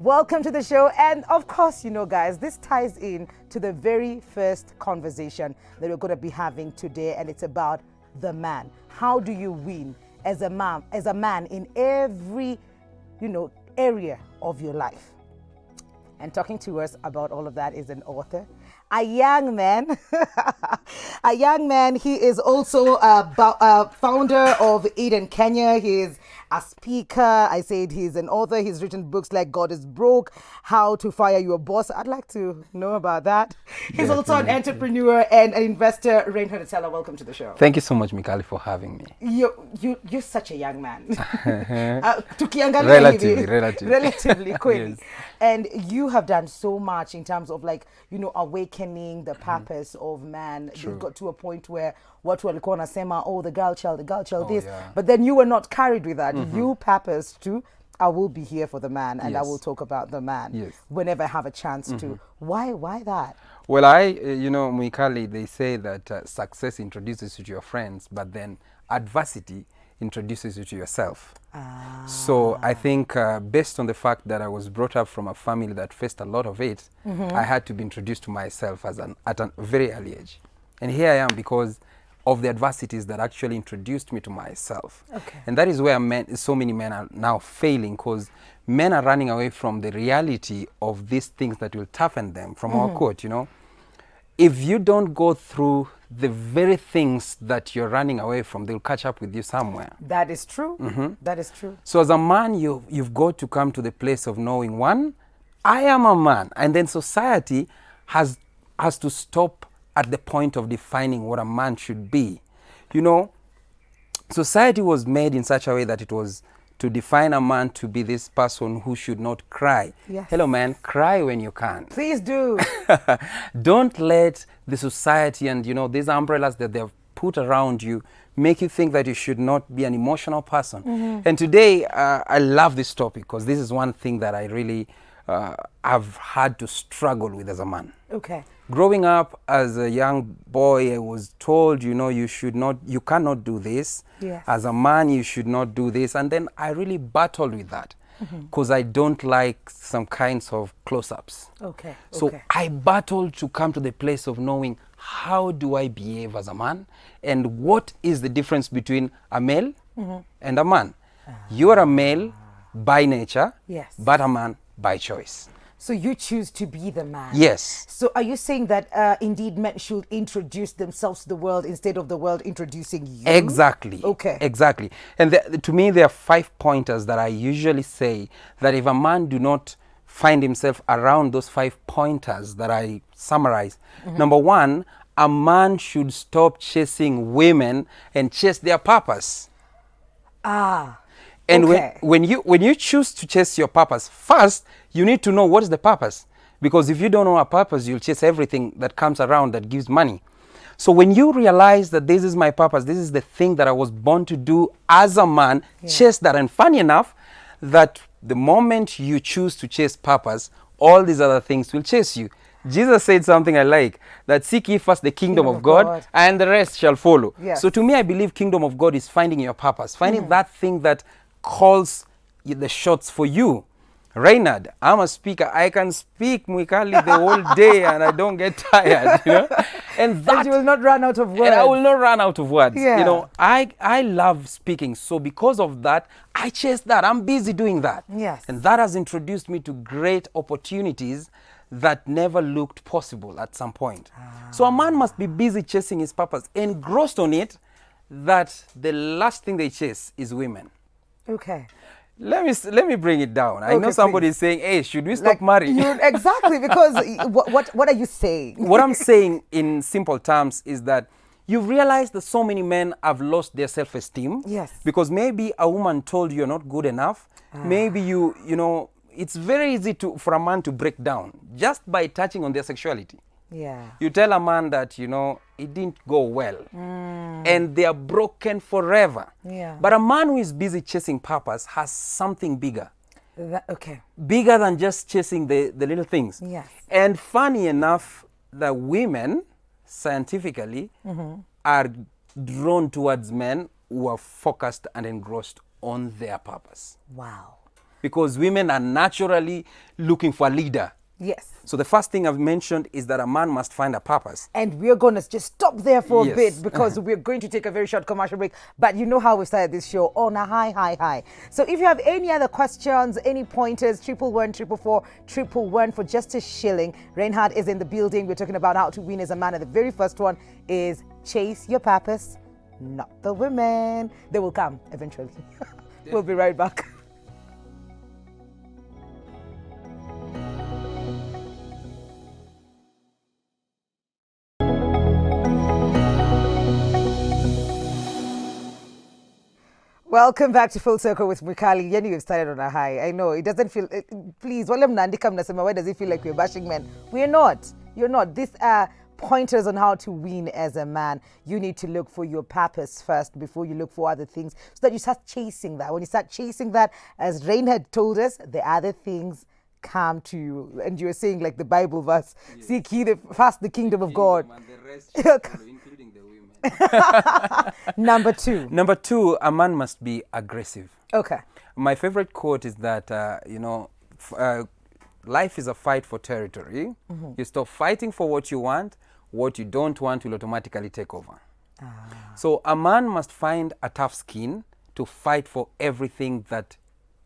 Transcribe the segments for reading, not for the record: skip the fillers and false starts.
Welcome to the show. And of course, you know, guys, this ties in to the very first conversation that we're going to be having today. And it's about the man. How do you win as a man in every, area of your life? And talking to us about all of that is an author, a young man. A young man. He is also a founder of Eden Kenya. He is a speaker. I said he's an author. He's written books like God is Broke, How to Fire Your Boss. I'd like to know about that. He's also an entrepreneur and an investor. Reinhard Atela, welcome to the show. Thank you so much, Mikali, for having me. You're such a young man. Relatively quick. Yes. And you have done so much in terms of awakening the purpose of man. True. You got to a point where watu walikuwa wanasema, oh, the girl child, this. Yeah. But then you were not carried with that. You purposed to, I will be here for the man and I Yes. will talk about the man Yes. whenever I have a chance to. Why that? Well, Mikali, they say that success introduces you to your friends, but then adversity introduces you to yourself. So I think based on the fact that I was brought up from a family that faced a lot of it, I had to be introduced to myself at a very early age. And here I am because of the adversities that actually introduced me to myself. Okay. And that is where so many men are now failing, because men are running away from the reality of these things that will toughen them. From our quote, if you don't go through the very things that you're running away from, they'll catch up with you somewhere. That is true. That is true. So as a man, you've got to come to the place of knowing, one, I am a man. And then society has to stop at the point of defining what a man should be. Society was made in such a way that it was to define a man to be this person who should not cry. Yes. Hello, man, cry when you can. Please do. Don't let the society and, these umbrellas that they've put around you make you think that you should not be an emotional person. And today, I love this topic because this is one thing that I really have had to struggle with as a man. Okay. Growing up as a young boy, I was told, you cannot do this. Yes. As a man, you should not do this. And then I really battled with that because I don't like some kinds of close-ups. Okay. So okay. I battled to come to the place of knowing, how do I behave as a man? And what is the difference between a male and a man? You are a male by nature, Yes. but a man by choice. So you choose to be the man. Yes. So are you saying that indeed men should introduce themselves to the world instead of the world introducing you? Exactly. Okay. Exactly. And to me, there are 5 pointers that I usually say that if a man do not find himself around those 5 pointers that I summarize, number 1, a man should stop chasing women and chase their purpose. And okay. when you choose to chase your purpose, first, you need to know what is the purpose. Because if you don't know a purpose, you'll chase everything that comes around that gives money. So when you realize that this is my purpose, this is the thing that I was born to do as a man, chase that. And funny enough, that the moment you choose to chase purpose, all these other things will chase you. Jesus said something I like, that seek ye first the kingdom of God, and the rest shall follow. Yes. So to me, I believe kingdom of God is finding your purpose, finding that thing that calls the shots for you. Reinhard, I'm a speaker. I can speak Mwikali the whole day and I don't get tired, And that you will not run out of words. And I will not run out of words. Yeah. I love speaking. So because of that, I chase that. I'm busy doing that. Yes. And that has introduced me to great opportunities that never looked possible at some point. So a man must be busy chasing his purpose, engrossed on it, that the last thing they chase is women. Okay. Let me bring it down. I know somebody is saying, hey, should we stop marrying? Exactly, because what are you saying? What I'm saying in simple terms is that you've realized that so many men have lost their self-esteem. Yes. Because maybe a woman told you you're not good enough. Maybe it's very easy for a man to break down just by touching on their sexuality. Yeah. You tell a man that, it didn't go well. And they are broken forever. Yeah. But a man who is busy chasing purpose has something bigger. Okay. Bigger than just chasing the little things. Yes. And funny enough, the women, scientifically, are drawn towards men who are focused and engrossed on their purpose. Wow. because women are naturally looking for a leader. Yes. So the first thing I've mentioned is that a man must find a purpose. And we're going to just stop there for a Yes. bit because we're going to take a very short commercial break. But you know how we started this show, on a high. So if you have any other questions, any pointers, 111 444 111 for just a shilling. Reinhard is in the building. We're talking about how to win as a man. And the very first one is chase your purpose, not the women. They will come eventually. We'll be right back. Welcome back to Full Circle with Mukali. Yenny, we've started on a high. I know, it doesn't feel... please, why does it feel like we're bashing men? We're not. You're not. These are pointers on how to win as a man. You need to look for your purpose first before you look for other things so that you start chasing that. When you start chasing that, as Reinhard told us, the other things come to you. And you were saying like the Bible verse, yes. Seek ye first the kingdom of God. And the rest shall follow, including the women. Number two. Number two, a man must be aggressive. Okay. My favorite quote is that, life is a fight for territory. Mm-hmm. You stop fighting for what you you don't want will automatically take over. So a man must find a tough skin to fight for everything that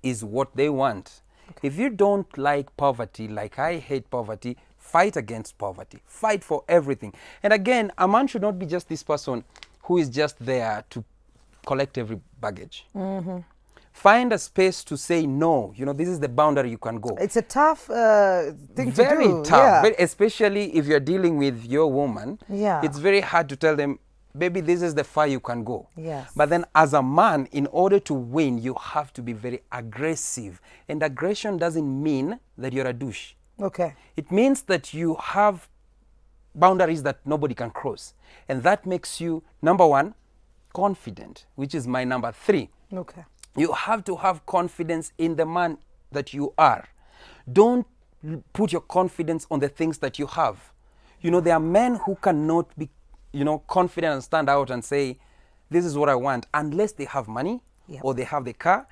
is what they want. Okay. If you don't like poverty, like I hate poverty, fight against poverty. Fight for everything. And again, a man should not be just this person who is just there to collect every baggage. Mm-hmm. Find a space to say no. You know, this is the boundary you can go. It's a tough thing to do. Very tough, yeah. Especially if you're dealing with your woman. Yeah. It's very hard to tell them, baby, this is the far you can go. Yes. But then as a man, in order to win, you have to be very aggressive. And aggression doesn't mean that you're a douche. Okay. It means that you have boundaries that nobody can cross. And that makes you, number one, confident, which is my number three. Okay. You have to have confidence in the man that you are. Don't put your confidence on the things that you have. You know, there are men who cannot be, confident and stand out and say, this is what I want, unless they have money, yep, or they have the car.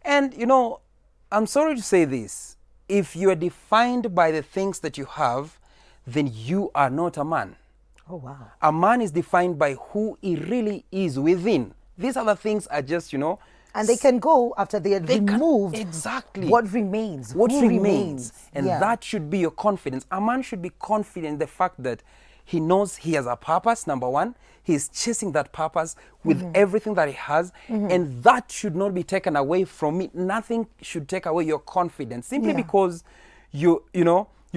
And, I'm sorry to say this. If you are defined by the things that you have, then you are not a man. Oh, wow. A man is defined by who he really is within. These other things are just, And they can go after they are removed. Exactly. What remains? What Who remains? And yeah, that should be your confidence. A man should be confident in the fact that he knows he has a purpose, number one. He's chasing that purpose with mm-hmm, everything that he has. Mm-hmm. And that should not be taken away from me. Nothing should take away your confidence. Simply yeah, because you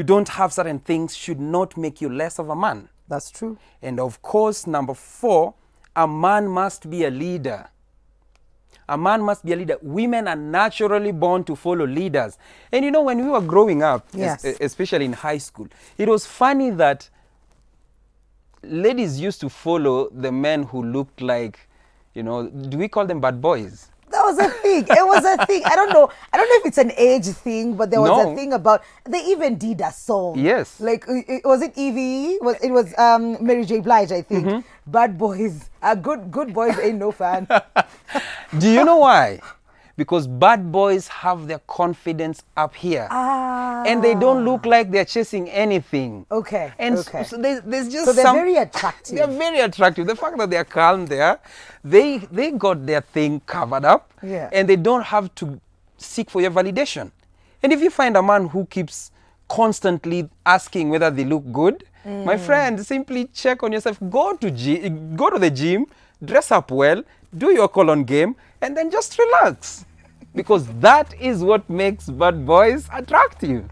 don't have certain things should not make you less of a man. That's true. And of course, number four, a man must be a leader. A man must be a leader. Women are naturally born to follow leaders. And when we were growing up, yes, especially in high school, it was funny that ladies used to follow the men who looked like, do we call them bad boys? That was a thing. It was a thing. I don't know if it's an age thing, but there was a thing about, they even did a song. Yes. Like, was it Evie? It was Mary J. Blige, I think. Mm-hmm. Bad boys. Good boys ain't no fan. Do you know why? Because bad boys have their confidence up here. And they don't look like they're chasing anything. Okay. And okay. So there's just so they're very attractive. They're very attractive. The fact that they're calm there, they got their thing covered up. Yeah. And they don't have to seek for your validation. And if you find a man who keeps constantly asking whether they look good, my friend, simply check on yourself. Go to the gym, dress up well, do your colon game, and then just relax. Because that is what makes bad boys attractive.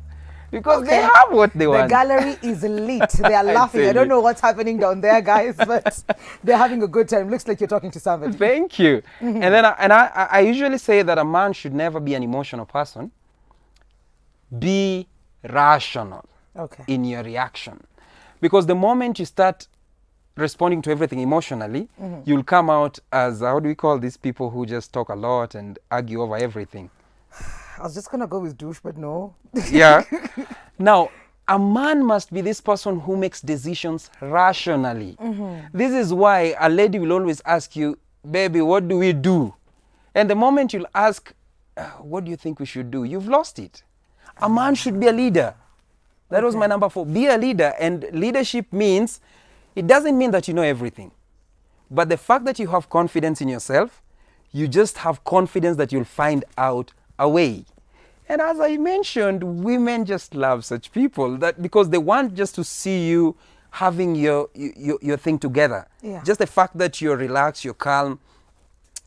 Because they have what they want. The gallery is lit. They are laughing. I don't know what's happening down there, guys, but they're having a good time. Looks like you're talking to somebody. Thank you. Mm-hmm. And then I usually say that a man should never be an emotional person. Be rational in your reaction. Because the moment you start responding to everything emotionally, you'll come out as, how do we call these people who just talk a lot and argue over everything? I was just going to go with douche, but no. Yeah. Now, a man must be this person who makes decisions rationally. This is why a lady will always ask you, baby, what do we do? And the moment you'll ask what do you think we should do? You've lost it. A man should be a leader. That was my number 4. Be a leader. And leadership means, it doesn't mean that you know everything. But the fact that you have confidence in yourself, you just have confidence that you'll find out a way. And as I mentioned, women just love such people, that because they want just to see you having your thing together. Yeah. Just the fact that you're relaxed, you're calm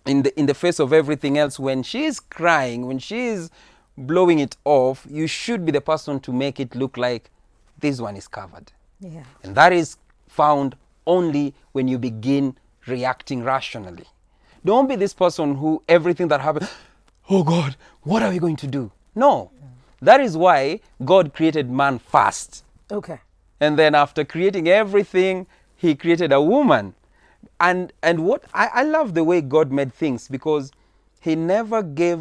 in the face of everything else. When she is crying, when she is blowing it off, you should be the person to make it look like this one is covered. Yeah. And that is found only when you begin reacting rationally. Don't be this person who everything that happens, oh God, what are we going to do? No. That is why God created man first. Okay. And then after creating everything, he created a woman. And what I love the way God made things, because he never gave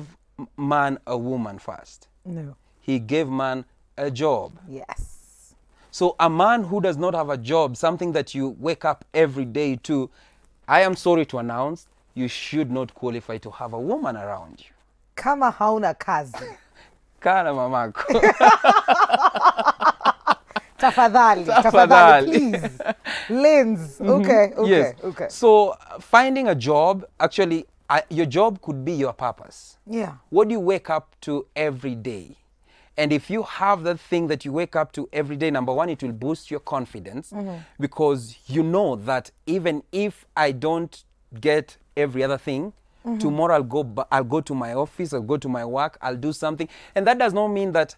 man a woman first. No. He gave man a job. Yes. So a man who does not have a job, something that you wake up every day to, I am sorry to announce, you should not qualify to have a woman around you. Kama hauna kazi. Kana mamako. Tafadhali, please. Lens. Okay, Yes. okay. So finding a job, actually, your job could be your purpose. Yeah. What do you wake up to every day? And if you have that thing that you wake up to every day, number one, it will boost your confidence, because you know that even if I don't get every other thing, tomorrow I'll go to my office, I'll go to my work, I'll do something. And that does not mean that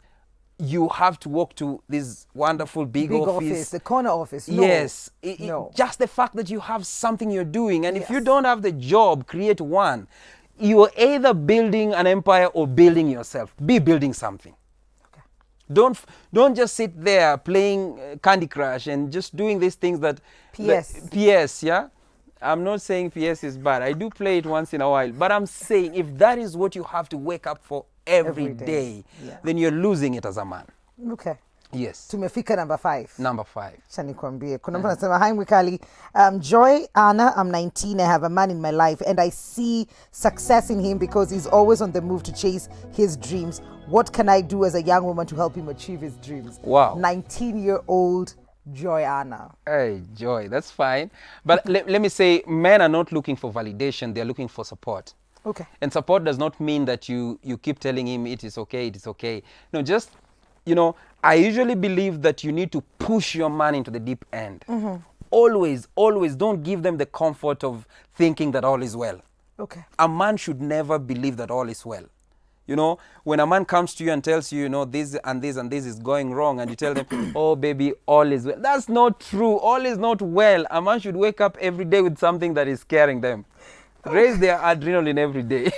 you have to walk to this wonderful big office, the corner office. No. Yes. No. Just the fact that you have something you're doing. And if you don't have the job, create one. You are either building an empire or building yourself. Be building something. Okay. Don't just sit there playing Candy Crush and just doing these things that... PS, yeah? I'm not saying PS is bad. I do play it once in a while. But I'm saying if that is what you have to wake up for every day, then you're losing it as a man. Okay. Yes. Tumefika number 5. Number 5. Acha nikwambie. Kuna mtu anasema, hi Mwikali, Joy Anna, I'm 19, I have a man in my life and I see success in him because he's always on the move to chase his dreams. What can I do as a young woman to help him achieve his dreams? Wow. 19-year-old Joy Anna. Hey, Joy, that's fine. But let me say, men are not looking for validation, they're looking for support. Okay. And support does not mean that you keep telling him it is okay, it is okay. No, just, you know, I usually believe that you need to push your man into the deep end. Always, always don't give them the comfort of thinking that all is well. Okay. A man should never believe that all is well. You know, when a man comes to you and tells you, you know, this and this and this is going wrong, and you tell them, oh, baby, all is well. That's not true. All is not well. A man should wake up every day with something that is scaring them. Raise their adrenaline every day.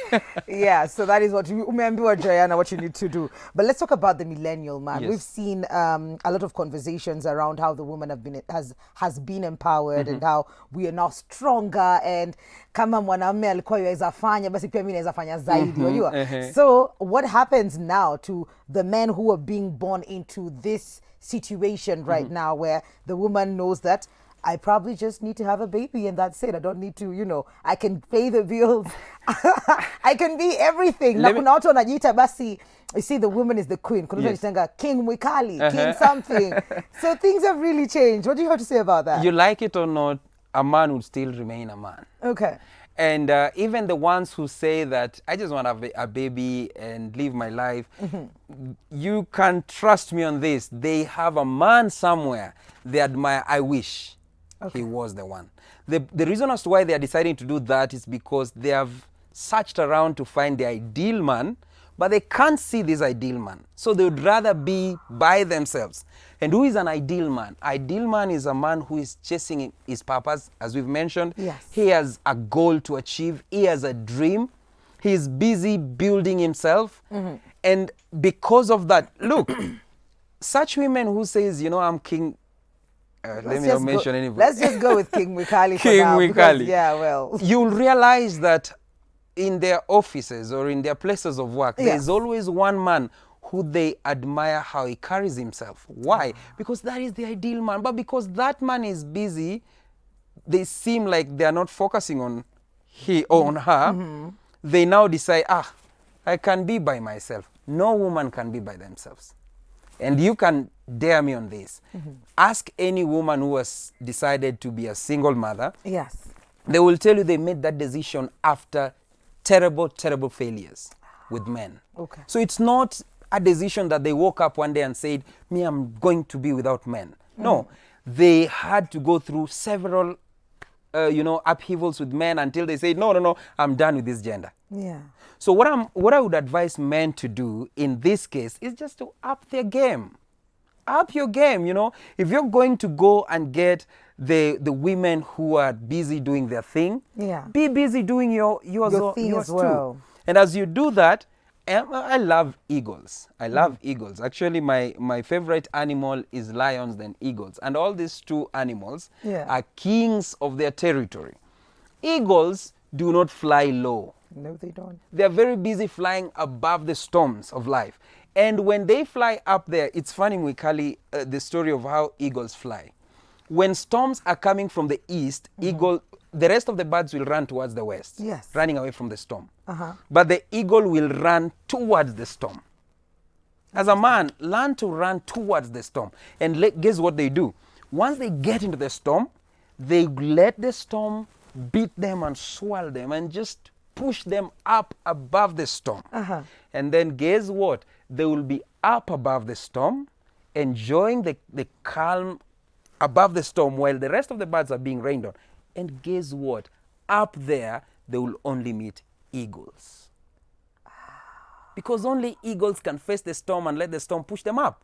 Yeah, so that is what umeambiwa Joanna, what you need to do. But let's talk about the millennial man. Yes. We've seen a lot of conversations around how the woman has been empowered and how we are now stronger, and kama mwanamume alikuwa yaweza fanya basi pia mimi naweza fanya zaidi, unajua. So what happens now to the men who are being born into this situation right now, where the woman knows that I probably just need to have a baby and that's it. I don't need to, you know, I can pay the bills. I can be everything. Na kuna watu wanajiita basi, you see, the woman is the queen. Kuna watu wanajitenga King Mwikali, King something. So things have really changed. What do you have to say about that? You like it or not, a man would still remain a man. Okay. And even the ones who say that I just want to have a baby and live my life, you can trust me on this. They have a man somewhere they admire. I wish he was the one. The reason as to why they are deciding to do that is because they have searched around to find the ideal man, but they can't see this ideal man. So they would rather be by themselves. And who is an ideal man? Ideal man is a man who is chasing his purpose, as we've mentioned. Yes. He has a goal to achieve. He has a dream. He is busy building himself. And because of that, look, such women who says, you know, I'm king. Let me not mention anybody. Let's just go with King Mwikali for King now. Mwikali. Yeah, well. You'll realize that in their offices or in their places of work, there's always one man who they admire how he carries himself. Why? Because that is the ideal man. But because that man is busy, they seem like they are not focusing on he or on her. They now decide, I can be by myself. No woman can be by themselves. And you can dare me on this. Ask any woman who has decided to be a single mother. Yes. They will tell you they made that decision after terrible, terrible failures with men. Okay. So it's not a decision that they woke up one day and said, me, I'm going to be without men. No, they had to go through several, upheavals with men until they said, no, I'm done with this gender. Yeah. So what I would advise men to do in this case is just to up their game. Up your game, If you're going to go and get the women who are busy doing their thing, Yeah. be busy doing yours thing as well. too. And as you do that, I love eagles. I love eagles. Actually, my favorite animal is lions than eagles. And all these two animals are kings of their territory. Eagles do not fly low. No, they don't. They're very busy flying above the storms of life. And when they fly up there, it's funny, Mwikali, the story of how eagles fly. When storms are coming from the east, the rest of the birds will run towards the west, running away from the storm. But the eagle will run towards the storm. As a man, learn to run towards the storm. And guess what they do? Once they get into the storm, they let the storm beat them and swallow them and just push them up above the storm. And then guess what? They will be up above the storm, enjoying the calm above the storm while the rest of the birds are being rained on. And guess what? Up there, they will only meet eagles. Because only eagles can face the storm and let the storm push them up.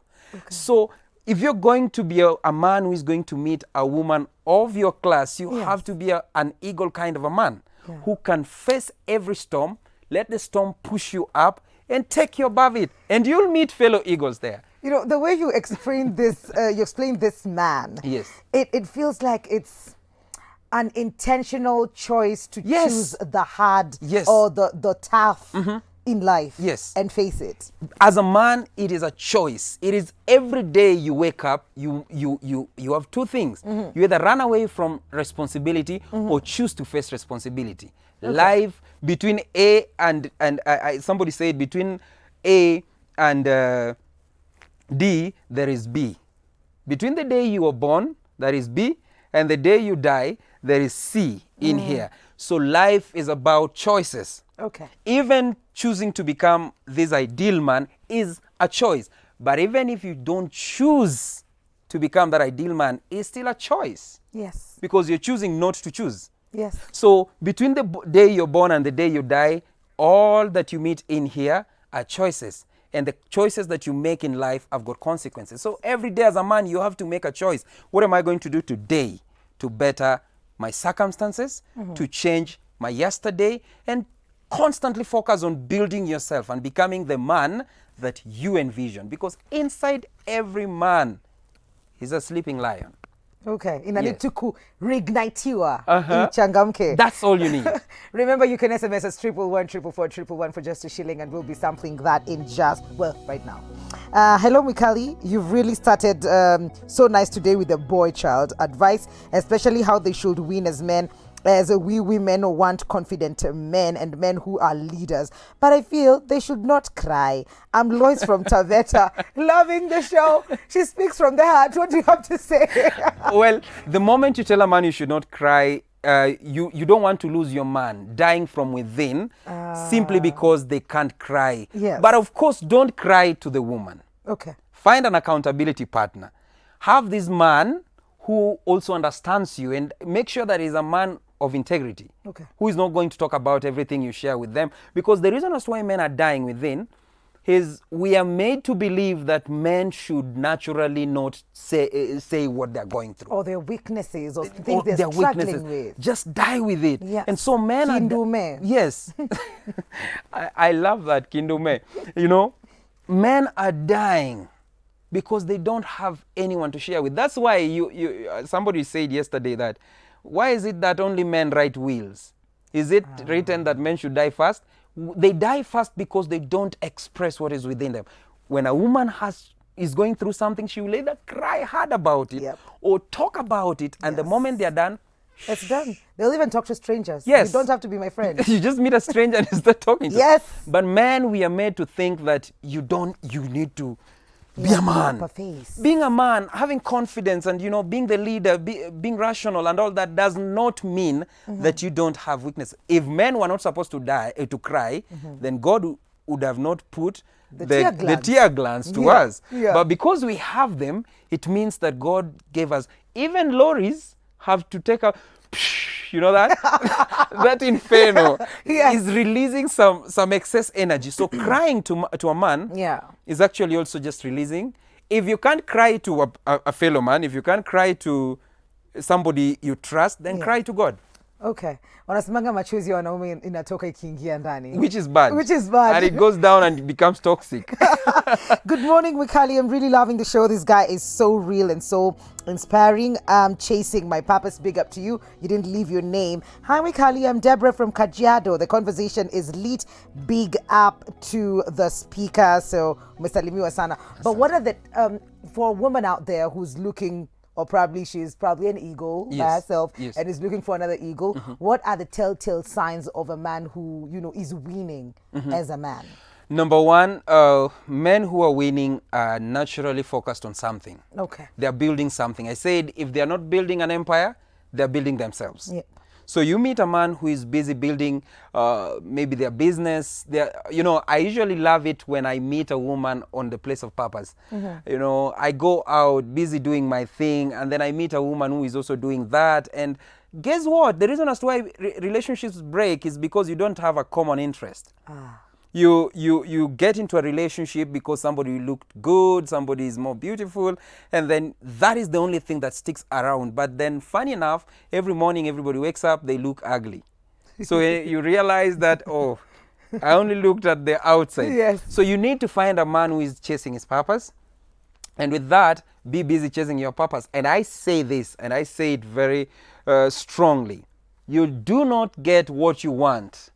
So if you're going to be a man who is going to meet a woman of your class, you have to be an eagle kind of a man who can face every storm, let the storm push you up, and take you above it. And you'll meet fellow eagles there. The way you explain this, man. Yes. It feels like it's an intentional choice to choose the hard or the tough in life. Yes. And face it. As a man, it is a choice. It is every day you wake up, you have two things. You either run away from responsibility or choose to face responsibility. Life between A and somebody said between A and D, there is B. Between the day you were born, there is B, and the day you die, there is C in here. So life is about choices. Okay. Even choosing to become this ideal man is a choice. But even if you don't choose to become that ideal man, it's still a choice. Yes. Because you're choosing not to choose. Yes. So between the day you're born and the day you die, all that you meet in here are choices. And the choices that you make in life have got consequences. So every day as a man, you have to make a choice. What am I going to do today to better my circumstances, to change my yesterday, and constantly focus on building yourself and becoming the man that you envision. Because inside every man is a sleeping lion. Okay. Inalituku reignitiwa inchangamke. That's all you need. Remember, you can SMS us 111 for just a shilling, and we'll be sampling that in just, right now. Hello, Mwikali. You've really started so nice today with the boy child advice, especially how they should win as men. As we women want confident men and men who are leaders. But I feel they should not cry. I'm Lois from Taveta, loving the show. She speaks from the heart. What do you have to say? Well, the moment you tell a man you should not cry, you don't want to lose your man dying from within simply because they can't cry. Yes. But of course, don't cry to the woman. Okay. Find an accountability partner. Have this man who also understands you, and make sure that he's a man of integrity, who is not going to talk about everything you share with them. Because the reason as why men are dying within is we are made to believe that men should naturally not say what they're going through. Or their weaknesses, or things they're struggling with. Just die with it. Yes. And so men Kindume. Yes. I love that, Kindume. Men are dying because they don't have anyone to share with. That's why somebody said yesterday that, why is it that only men write wills? Is it written that men should die first? They die first because they don't express what is within them. When a woman is going through something, she will either cry hard about it or talk about it, and the moment they're done, It's done. They'll even talk to strangers. Yes. You don't have to be my friend. You just meet a stranger and you start talking to Yes. But men, we are made to think that you need to be a man. Proper face. Being a man, having confidence and, being the leader, being rational and all that does not mean that you don't have weakness. If men were not supposed to to cry, then God would have not put the tear glands to us. Yeah. But because we have them, it means that God gave us. Even lorries have to take out. You know that? That inferno is releasing some excess energy. So crying to a man is actually also just releasing. If you can't cry to a fellow man, if you can't cry to somebody you trust, then cry to God. Okay. Wanasemanga machozi ya wanaume inatoka ikiingia ndani. Which is bad. Which is bad. And it goes down and it becomes toxic. Good morning, Wikali. I'm really loving the show. This guy is so real and so inspiring. Chasing my purpose. Big up to you. You didn't leave your name. Hi, Wikali. I'm Deborah from Kajiado. The conversation is lit. Big up to the speaker. So, Mr. Limiwa Sana. But what are the, for a woman out there who's looking, or she's probably an eagle by herself and is looking for another eagle. What are the telltale signs of a man who, is winning as a man? Number one, men who are winning are naturally focused on something. Okay. They're building something. I said if they're not building an empire, they're building themselves. Yeah. So you meet a man who is busy building maybe their business. I usually love it when I meet a woman on the place of purpose. I go out busy doing my thing, and then I meet a woman who is also doing that. And guess what? The reason as to why relationships break is because you don't have a common interest. You get into a relationship because somebody looked good, somebody is more beautiful, and then that is the only thing that sticks around. But then, funny enough, every morning everybody wakes up, they look ugly. So you realize that, oh, I only looked at the outside. Yes. So you need to find a man who is chasing his purpose. And with that, be busy chasing your purpose. And I say this, and I say it very strongly. You do not get what you want.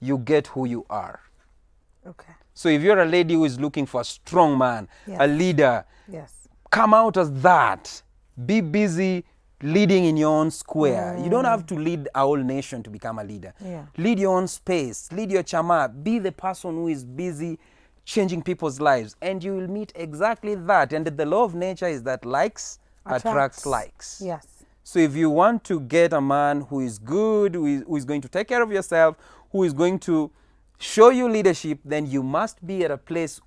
You get who you are. Okay. So if you're a lady who is looking for a strong man, a leader, come out as that. Be busy leading in your own square. You don't have to lead a whole nation to become a leader. Lead your own space. Lead your chama. Be the person who is busy changing people's lives. And you will meet exactly that. And the law of nature is that likes attracts likes. Yes. So if you want to get a man who is good, who is going to take care of yourself, who is going to show you leadership, then you must be at a place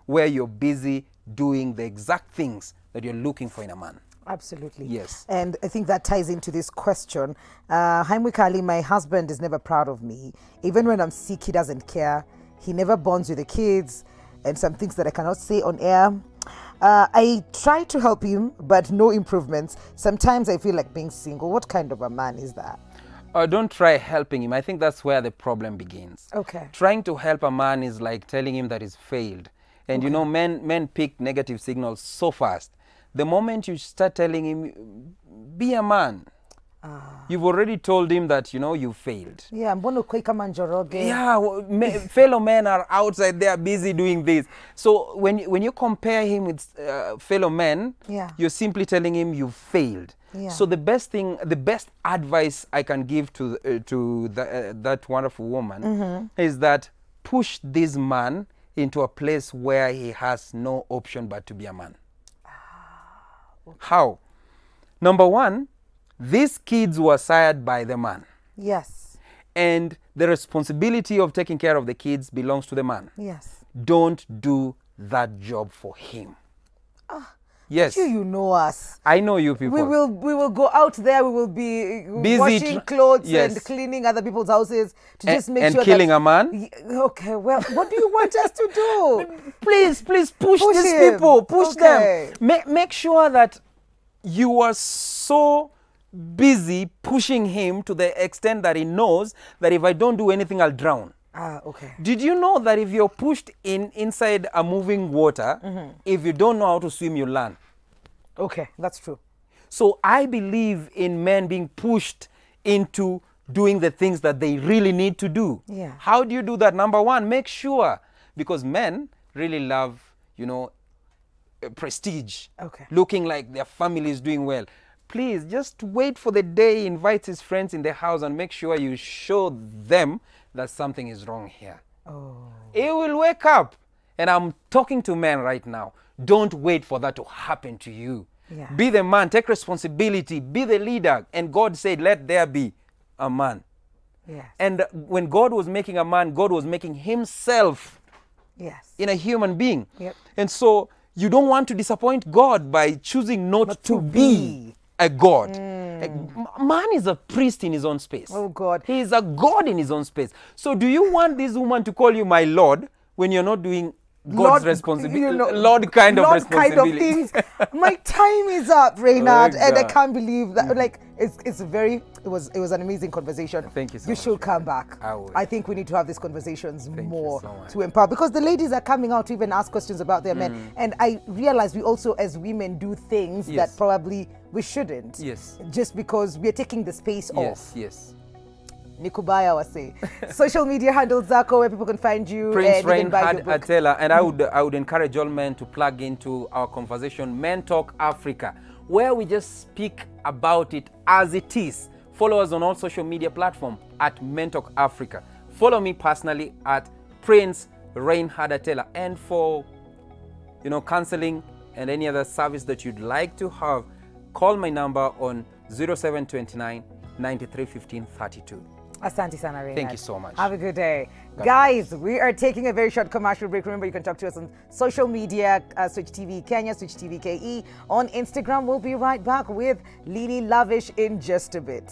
where you're busy doing the exact things that you're looking for in a man. Absolutely. Yes. And I think that ties into this question. Hi, Wikali, my husband is never proud of me. Even when I'm sick, he doesn't care. He never bonds with the kids, and some things that I cannot say on air. I try to help him, but no improvements. Sometimes I feel like being single. What kind of a man is that? Don't try helping him. I think that's where the problem begins. Okay. Trying to help a man is like telling him that he's failed. And men pick negative signals so fast. The moment you start telling him, be a man, you've already told him that, you failed. Yeah, fellow men are outside there busy doing this. So when you compare him with fellow men, you're simply telling him you failed. So the best advice I can give to that wonderful woman is that push this man into a place where he has no option but to be a man. Okay. How? Number one, these kids were sired by the man. Yes. And the responsibility of taking care of the kids belongs to the man. Yes. Don't do that job for him. Yes. You know us. I know you people. We will go out there. We will be busy washing clothes and cleaning other people's houses to just make sure. And killing a man. Okay. Well, what do you want us to do? Please push these people. Push them. Make sure that you are so busy pushing him to the extent that he knows that if I don't do anything, I'll drown. Okay. Did you know that if you're pushed inside a moving water, if you don't know how to swim, you learn? Okay, that's true. So I believe in men being pushed into doing the things that they really need to do. Yeah. How do you do that? Number one, make sure, because men really love, prestige. Okay. Looking like their family is doing well. please just wait for the day he invites his friends in the house and make sure you show them that something is wrong here. Oh. He will wake up. And I'm talking to men right now. Don't wait for that to happen to you. Yeah. Be the man, take responsibility, be the leader. And God said, let there be a man. Yes. And when God was making a man, God was making himself Yes. in a human being. Yep. And so you don't want to disappoint God by choosing not to be a God. Man is a priest in his own space. Oh, God. He is a God in his own space. So do you want this woman to call you my Lord when you're not doing God's responsibility? Lord kind of responsibility. Things. My time is up, Reynard, and I God. can't believe that. Like, it was an amazing conversation. Thank you so You much. should come back. I will. I think we need to have these conversations you more so much. to empower, because the ladies are coming out to even ask questions about their men, and I realize we also, as women, do things Yes. that probably we shouldn't. Yes. Just because we're taking the space off. Yes. Nikubaya was say. Social media handles, Zako, where people can find you. Prince and even buy your Reinhard book. Atela, and I would encourage all men to plug into our conversation, Men Talk Africa, where we just speak about it as it is. Follow us on all social media platforms at Men Talk Africa. Follow me personally at Prince Reinhard Atela. And for counseling and any other service that you'd like to have, call my number on 0729 93 15 32. Asante sana, Reynard. Thank you so much. Have a good day. Guys, we are taking a very short commercial break. Remember, you can talk to us on social media, Switch TV Kenya, Switch TV KE. On Instagram, we'll be right back with Lily Lavish in just a bit.